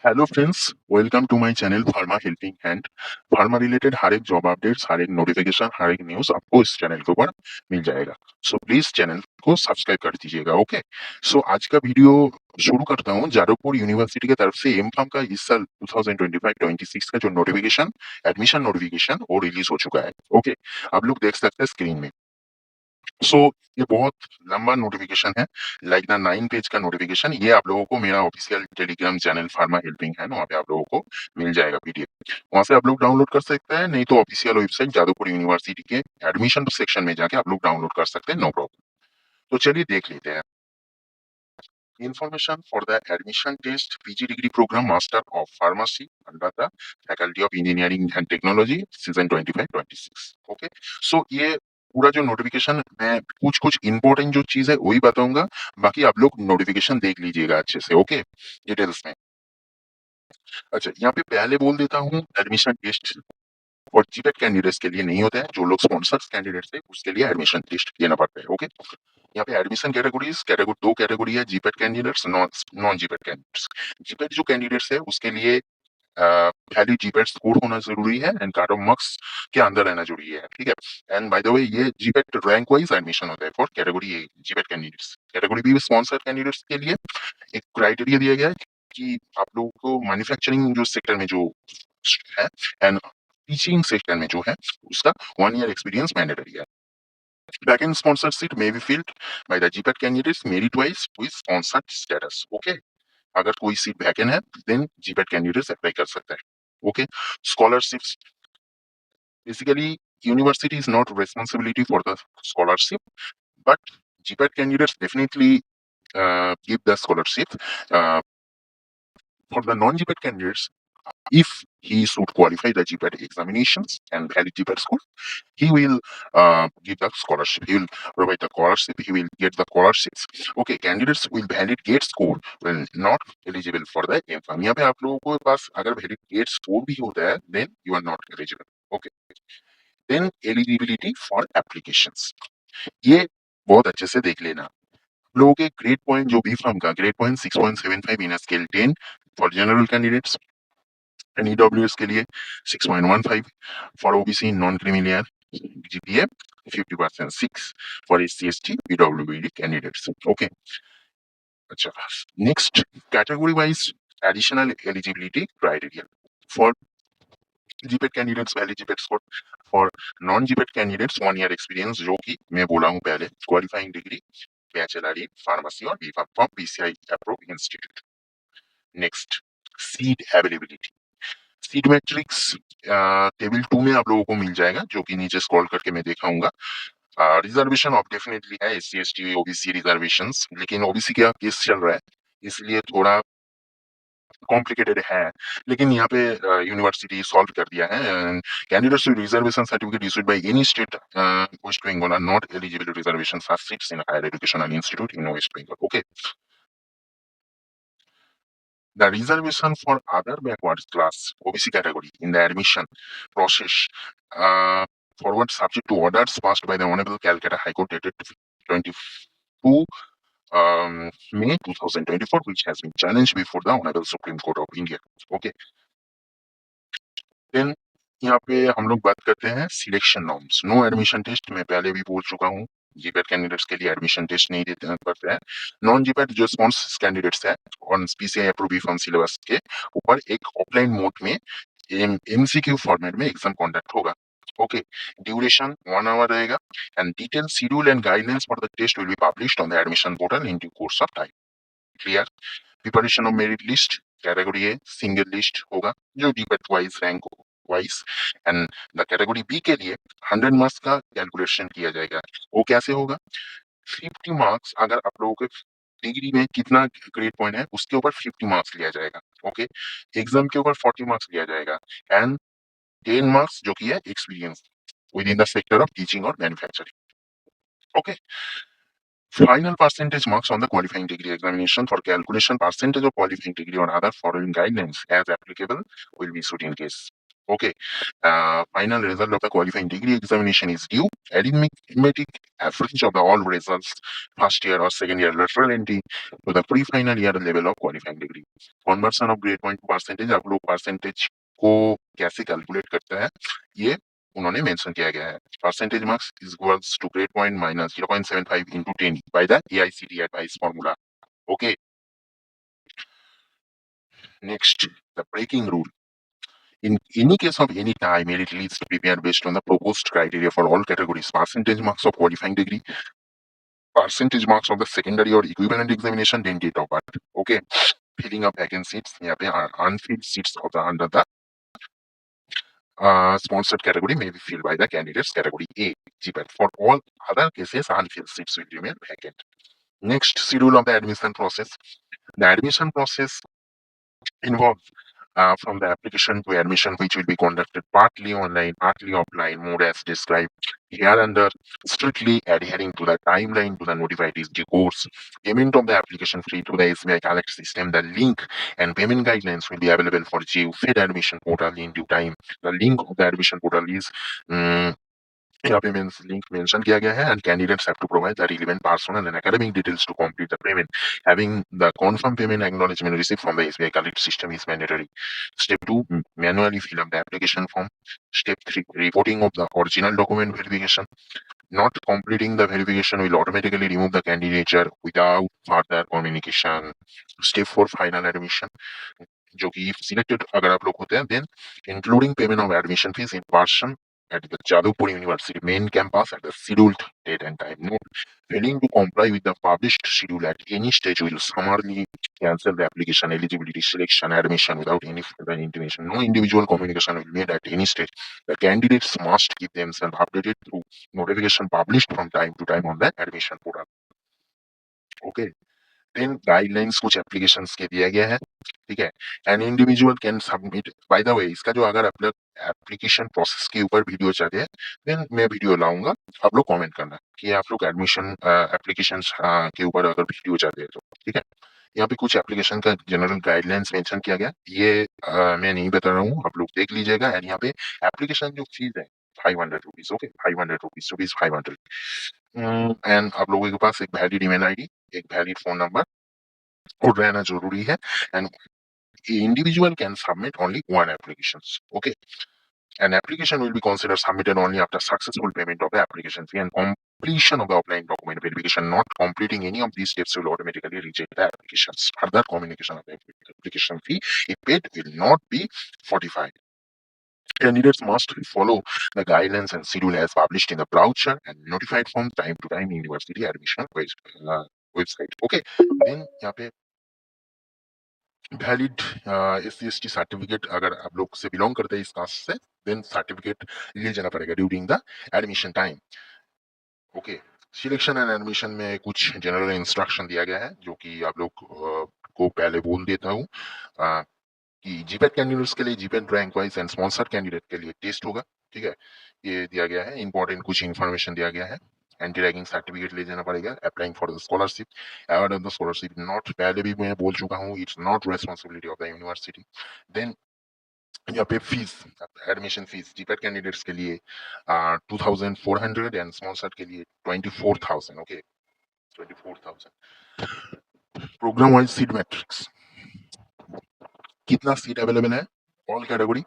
Hello friends, welcome to my channel pharma helping hand. Pharma related हर एक job updates, हर एक notification, हर एक news आपको इस चैनल के ऊपर मिल जाएगा। सो प्लीज चैनल को सब्सक्राइब कर दीजिएगा। ओके, सो आज का वीडियो शुरू करता हूँ। जादवपुर यूनिवर्सिटी की तरफ से एम फार्म का इस साल 2025-26 का जो नोटिफिकेशन, एडमिशन नोटिफिकेशन वो रिलीज हो चुका है। ओके, आप लोग देख सकते हैं स्क्रीन में। सो ये बहुत लंबा नोटिफिकेशन है, लाइक ना 9 पेज का नोटिफिकेशन। ये आप लोगों को मेरा official Telegram channel pharma helping है, वहाँ पे आप लोगों को मिल जाएगा पीडीएफ। वहां से आप लोग डाउनलोड कर सकते हैं, नहीं तो ऑफिशियल वेबसाइट जादवपुर यूनिवर्सिटी के एडमिशन सेक्शन में जाके आप लोग डाउनलोड कर सकते हैं, नो प्रॉब्लम। तो चलिए देख लेते हैं। Information for the admission test PG degree program Master of Pharmacy under the Faculty of Engineering and Technology season 25-26। Okay, सो ये पूरा जो नोटिफिकेशन, मैं कुछ कुछ इंपॉर्टेंट जो चीज है वही बताऊंगा, बाकी आप लोग नोटिफिकेशन देख लीजिएगा अच्छे से। ओके, डिटेल्स में। अच्छा, यहाँ पे पहले बोल देता हूँ, एडमिशन टेस्ट और जीपेट कैंडिडेट्स के लिए नहीं होता है। जो लोग स्पॉन्सर्स कैंडिडेट्स है उसके लिए एडमिशन टेस्ट देना पड़ता है। ओके, यहाँ पे एडमिशन कैटेगरीज, दो कैटेगरी है, GPAT candidates, non non GPAT candidates. GPAT जो कैंडिडेट्स है उसके लिए वैलिड जीपेट स्कोर होना जरूरी है एंड कट ऑफ मार्क्स के अंदर रहना जरूरी है। ठीक है, एंड बाय द वे ये जीपेट रैंक वाइज एडमिशन होता है for category A GPAT candidates. Category B sponsor candidates के लिए एक क्राइटेरिया दिया गया है कि आप लोगों को मैन्युफैक्चरिंग जो सेक्टर में जो है एंड टीचिंग सेक्टर में जो है उसका 1 year एक्सपीरियंस मैंडेटरी है। Backend sponsorship may be filled by the GPAT candidates merit-wise with sponsored status. Okay, अगर कोई सीट वैकेंट है देन जीपैट कैंडिडेट्स अप्लाई कर सकता है। Okay, scholarships, basically university is not responsibility for the scholarship, but GPAT candidates definitely give the scholarship. For the non-GPAT candidates, if he should qualify the GPAT examinations and valid GPAT score, he will give the scholarship. He will provide the scholarship. He will get the scholarships. Okay, candidates will valid gate score will not eligible for the M-Farm। यहाँ पे आप लोगों को पास अगर valid gate score भी होता है then you are not eligible। Okay, then eligibility for applications, ये बहुत अच्छे से देख लेना। लोगों के ग्रेड पॉइंट जो बी फार्म का grade point 6.75 in scale 10 for general candidates and EWS के लिए 6.15 for OBC non creamy layer GPA 50%, 6 for SC/ST PWBD candidates। Okay, अच्छा, next category wise additional eligibility criteria for GPAT candidates, valid GPAT score। for non GPAT candidates 1 year experience, जो कि मैं बोला हूँ पहले, qualifying degree bachelor in pharmacy और B pharm from PCI approved institute. Next, seat availability. Seat matrix table 2 में आप लोगों को मिल जाएगा, जो कि नीचे स्क्रॉल करके मैं दिखाऊंगा। रिजर्वेशन ऑफ डेफिनेटली है, SC/ST OBC रिजर्वेशन, लेकिन OBC का केस चल रहा है इसलिए थोड़ा कॉम्प्लिकेटेड है, लेकिन यहाँ पे यूनिवर्सिटी सॉल्व कर दिया है। Candidates with reservation certificate issued by any state West Bengal are not eligible reservation for seats in higher educational institute in West Bengal. Okay, the reservation for other backward class OBC category in the admission process forward subject to orders passed by the Honorable Calcutta High Court dated 22 May 2024, which has been challenged before the Honorable Supreme Court of India। Okay, then यहाँ पे हम लोग बात करते हैं selection norms. No admission test, मैं पहले भी बोल चुका हूँ, जीपैट कैंडिडेट्स के लिए एडमिशन टेस्ट नहीं देते पड़ते हैं। नॉन जीपैट जो स्पॉन्स कैंडिडेट्स है on PCI approve from syllabus के ऊपर एक ऑफलाइन मोड में MCQ फॉर्मेट में एग्जाम कंडक्ट होगा। ओके, ड्यूरेशन 1 hour रहेगा and detail schedule and guidelines for the test will be published on the admission portal in due course of time. Clear? Preparation of merit list, category A single list होगा जो GPAT wise rank wise, and the category B के लिए 100 marks का calculation किया जाएगा। वो कैसे होगा? 50 मार्क्स, अगर आप लोगों के डिग्री में कितना ग्रेड पॉइंट है उसके ऊपर 50 मार्क्स लिया जाएगा। ओके, एग्जाम के ऊपर 40 मार्क्स लिया जाएगा एंड 10 मार्क्स जो कि है experience with in the sector of teaching और manufacturing. Okay, final percentage marks on the qualifying degree examination for calculation percentage of qualifying degree or other following guidelines as applicable will be issued in case। Okay. Final result of the qualifying degree examination is due. Arithmetic average of the all results, first year or second year lateral entry to the pre-final year level of qualifying degree. Conversion of grade point percentage, आप लोग percentage को कैसे calculate करते हैं ये उन्होंने mention किया गया है. Percentage marks is equals to grade point minus 0.75 into 10 by the AICTE advice formula. Okay. Next, the breaking rule. In any case of any time, merit list prepared based on the proposed criteria for all categories. Percentage marks of qualifying degree, percentage marks of the secondary or equivalent examination, then date of birth. Okay. Filling up vacant seats, यहाँ पे unfilled seats of the under the sponsored category may be filled by the candidates category A, GPAT. For all other cases, unfilled seats will remain vacant. Next, schedule of the admission process. The admission process involves from the application to admission, which will be conducted partly online, partly offline, more as described hereunder, strictly adhering to the timeline to the notified SG course. Payment of the application fee to the SBI Collect system. The link and payment guidelines will be available for JUFED admission portal in due time. The link of the admission portal is यहाँ पे means link mention किया गया है and candidates have to provide the relevant personal and academic details to complete the payment. Having the confirmed payment acknowledgement received from the SBI Collect system is mandatory. Step 2, manually fill up the application form. Step 3, reporting of the original document verification. Not completing the verification will automatically remove the candidature without further communication. Step 4, final admission. जो कि selected अगर आप लोग होते हैं then including payment of admission fees in person at the Jadavpur University main campus at the scheduled date and time. Note, failing to comply with the published schedule at any stage will summarily cancel the application, eligibility, selection, admission without any further intimation. No individual communication will be made at any stage. The candidates must keep themselves updated through notification published from time to time on the admission portal. Okay. Then guidelines कुछ applications के दिया गया है, ठीक है. An individual can submit. By the way, इसका जो अगर आप लोग एप्लीकेशन प्रोसेस के ऊपर वीडियो चाहते हैं, देन मैं वीडियो लाऊंगा. आप लोग कमेंट करना कि आप लोग एडमिशन एप्लीकेशन के ऊपर अगर वीडियो चाहते हैं तो, ठीक है. यहाँ पे कुछ एप्लीकेशन का जनरल गाइडलाइंस मेंशन किया गया. ये मैं नहीं बता रहा हूँ, आप लोग देख लीजिएगा. एंड यहाँ पे एप्लीकेशन जो फीस है 500 रुपीज. Okay, 500 rupees 500. एंड आप लोगों के पास एक वैलिड ईमेल आईडी, एक वैलिड फोन नंबर और रहना जरूरी है. And individual can submit only one applications. Okay. An application will be considered submitted only after successful payment of the application fee and completion of the offline document verification. Not completing any of these steps will automatically reject the applications. Further communication of the application fee, if paid, will not be fortified. Candidates must follow the guidelines and schedule as published in the brochure and notified from time to time in university admission website. Okay. Then यहाँ पे valid SC/ST certificate अगर आप लोग से belong करते हैं इस cast से, देन सर्टिफिकेट ले जाना पड़ेगा during the admission time. Okay. Selection and admission में कुछ जनरल इंस्ट्रक्शन दिया गया है जो कि आप लोग को पहले बोल देता हूँ कि जीपेट कैंडिडेट्स के लिए GPAT rank wise and sponsored candidate के लिए टेस्ट होगा, ठीक है. ये दिया गया है. इंपॉर्टेंट कुछ इन्फॉर्मेशन दिया गया है. एंटी रैगिंग सर्टिफिकेट ले जाना पड़ेगा. Applying for the scholarship, award of the scholarship not, पहले भी मैं बोल चुका हूँ, it's not responsibility of the university. Then यहाँ पे fees, admission fees GPAT candidates के लिए 2400 एंड स्पॉन्सर्ड के लिए 24,000. Okay, 24,000. Program wise seat matrix, कितना सीट अवेलेबल है ऑल कैटेगरी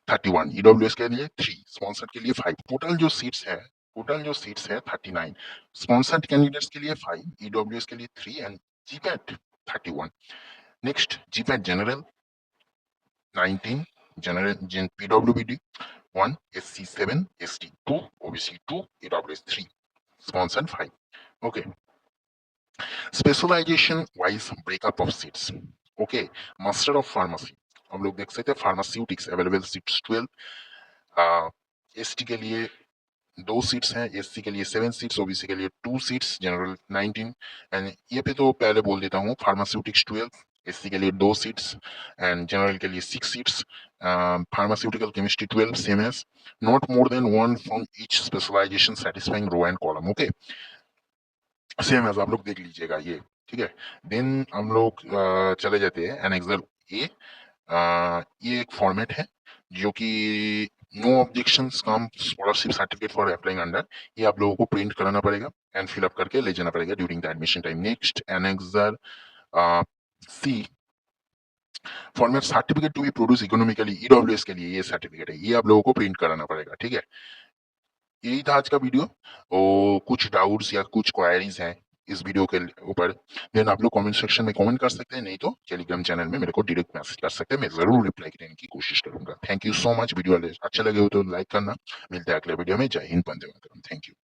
31, ईडब्ल्यूएस के लिए 3, स्पॉन्सर्ड के लिए 5. टोटल जो सीट्स है 39. स्पॉन्सर्ड कैंडिडेट्स के लिए 5, ईडब्ल्यूएस के लिए 3 and GPAT 31. Next, GPAT general 19, general PWBD 1, SC 7, ST 2, OBC 2, EWS 3, sponsored 5. Okay. Specialization wise breakup of seats. Okay. Master of pharmacy हम लोग देख सकते हैं, फार्मास्यूटिक्स अवेलेबल सीट्स 12. एसटी के लिए 2 सीट्स हैं, एससी के लिए 7 सीट्स, ओबीसी के लिए 2 सीट्स, जनरल 19. एंड ये पे तो पहले बोल देता हूँ, फार्मास्यूटिक्स 12, एससी के लिए 2 सीट्स एंड जनरल के लिए 6 seats. Pharmaceutical chemistry 12, same as. Not more than 1 from each specialization satisfying row and column. Okay, same as आप लोग देख लीजिएगा ये, ठीक है. देन हम लोग चले जाते हैं एनेक्सर ए. ये एक फॉर्मेट है जो कि no objections cum scholarship certificate for applying under, ये आप लोगों को प्रिंट कराना पड़ेगा एंड फिल अप करके ले जाना पड़ेगा during the admission time. Next annexure C format certificate to be produce economically, EWS के लिए ये सर्टिफिकेट है, ये आप लोगों को प्रिंट कराना पड़ेगा। ठीक है, यही था आज का वीडियो। और कुछ डाउट्स या कुछ क्वायरीज हैं इस वीडियो के ऊपर, देन आप लोग कमेंट सेक्शन में कमेंट कर सकते हैं, नहीं तो टेलीग्राम चैनल में मेरे को डायरेक्ट मैसेज कर सकते हैं, मैं जरूर रिप्लाई करने की कोशिश करूंगा। Thank you so much. Video अच्छा लगे हो तो लाइक करना। मिलते हैं अगले वीडियो में। जय हिंद, वंदे मातरम। Thank you.